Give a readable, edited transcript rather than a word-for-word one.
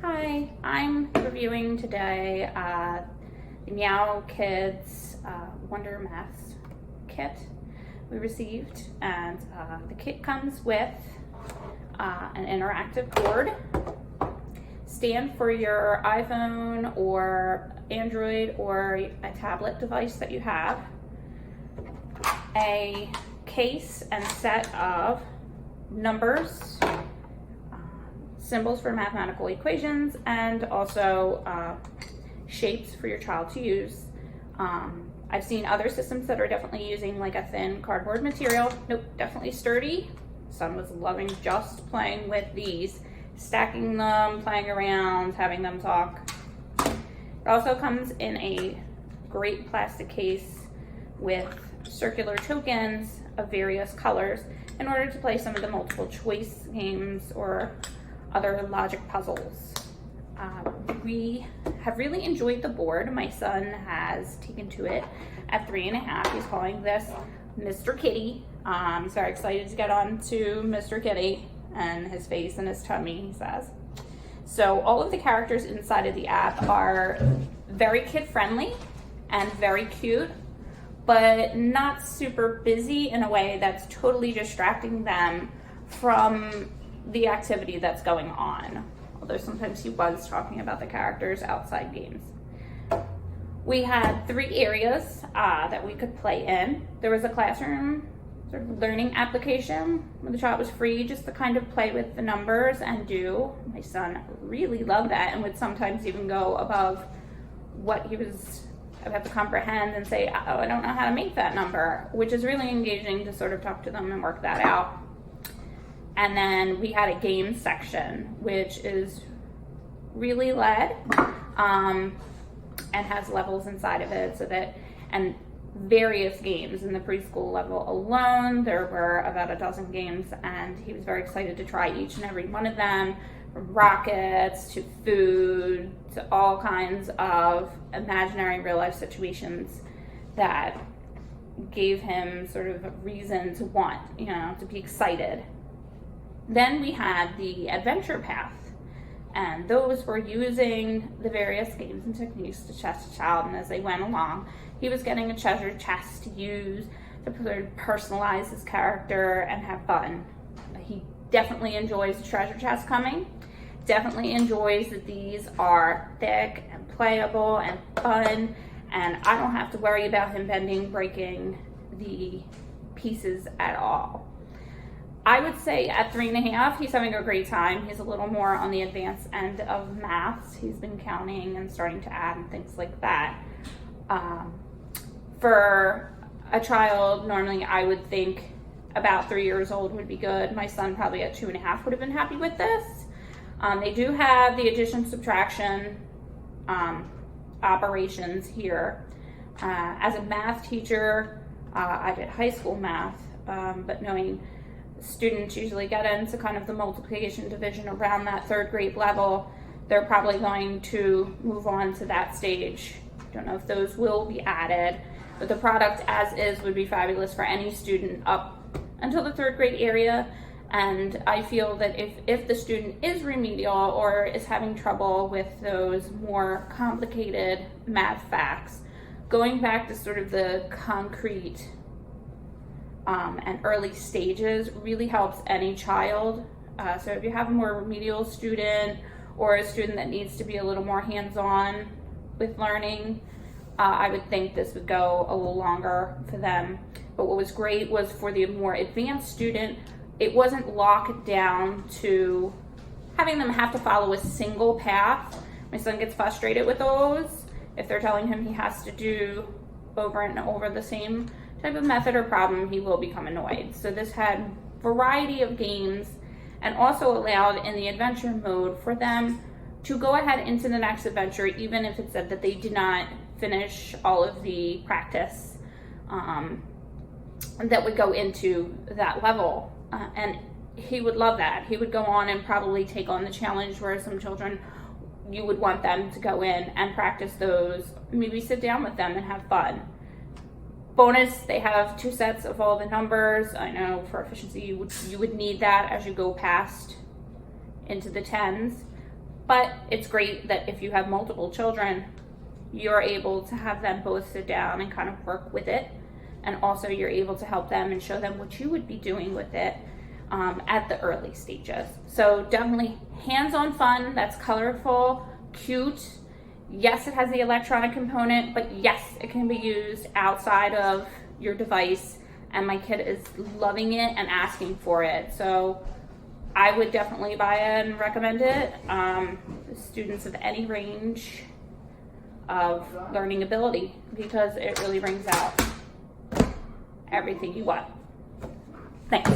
Hi, I'm reviewing today the Meow Kids Wonder Math kit we received, and the kit comes with an interactive board, stand for your iPhone or Android or a tablet device that you have, a case and set of numbers, symbols for mathematical equations, and also shapes for your child to use. I've seen other systems that are definitely using like a thin cardboard material. Nope, definitely sturdy. Son was loving just playing with these, stacking them, playing around, having them talk. It also comes in a great plastic case with circular tokens of various colors in order to play some of the multiple choice games or other logic puzzles. We have really enjoyed the board. My son has taken to it at 3.5. He's calling this Mr. Kitty. He's very excited to get on to Mr. Kitty and his face and his tummy, he says. So all of the characters inside of the app are very kid-friendly and very cute, but not super busy in a way that's totally distracting them from the activity that's going on, although sometimes he was talking about the characters outside games. We had 3 areas that we could play in. There was a classroom sort of learning application where the child was free just to kind of play with the numbers and do. My son really loved that and would sometimes even go above what he was about to comprehend and say, oh, I don't know how to make that number, which is really engaging to sort of talk to them and work that out. And then we had a game section, which is really led and has levels inside of it, and various games. In the preschool level alone, there were about a dozen games, and he was very excited to try each and every one of them, from rockets to food to all kinds of imaginary real life situations that gave him sort of a reason to want, to be excited. Then we had the adventure path, and those were using the various games and techniques to test the child, and as they went along, he was getting a treasure chest to use to personalize his character and have fun. He definitely enjoys the treasure chest coming, definitely enjoys that these are thick and playable and fun, and I don't have to worry about him bending, breaking the pieces at all. I would say at 3.5, he's having a great time. He's a little more on the advanced end of maths. He's been counting and starting to add and things like that. For a child, normally I would think about 3 years old would be good. My son probably at 2.5 would have been happy with this. They do have the addition, subtraction operations here. As a math teacher, I did high school math, but knowing students usually get into kind of the multiplication division around that 3rd grade level, they're probably going to move on to that stage. Don't know if those will be added, but the product as is would be fabulous for any student up until the 3rd grade area. And I feel that if the student is remedial or is having trouble with those more complicated math facts, going back to sort of the concrete and early stages really helps any child. So if you have a more remedial student or a student that needs to be a little more hands-on with learning, I would think this would go a little longer for them. But what was great was for the more advanced student, it wasn't locked down to having them have to follow a single path. My son gets frustrated with those. If they're telling him he has to do over and over the same type of method or problem, he will become annoyed. So this had variety of games and also allowed in the adventure mode for them to go ahead into the next adventure, even if it said that they did not finish all of the practice that would go into that level. And he would love that. He would go on and probably take on the challenge where some children, you would want them to go in and practice those, maybe sit down with them and have fun. Bonus, they have 2 sets of all the numbers. I know for efficiency you would need that as you go past into the tens. But it's great that if you have multiple children, you're able to have them both sit down and kind of work with it. And also you're able to help them and show them what you would be doing with it at the early stages. So definitely hands-on fun, that's colorful, cute. Yes, it has the electronic component, but yes, it can be used outside of your device. And my kid is loving it and asking for it. So I would definitely buy it and recommend it. Students of any range of learning ability, because it really brings out everything you want. Thanks.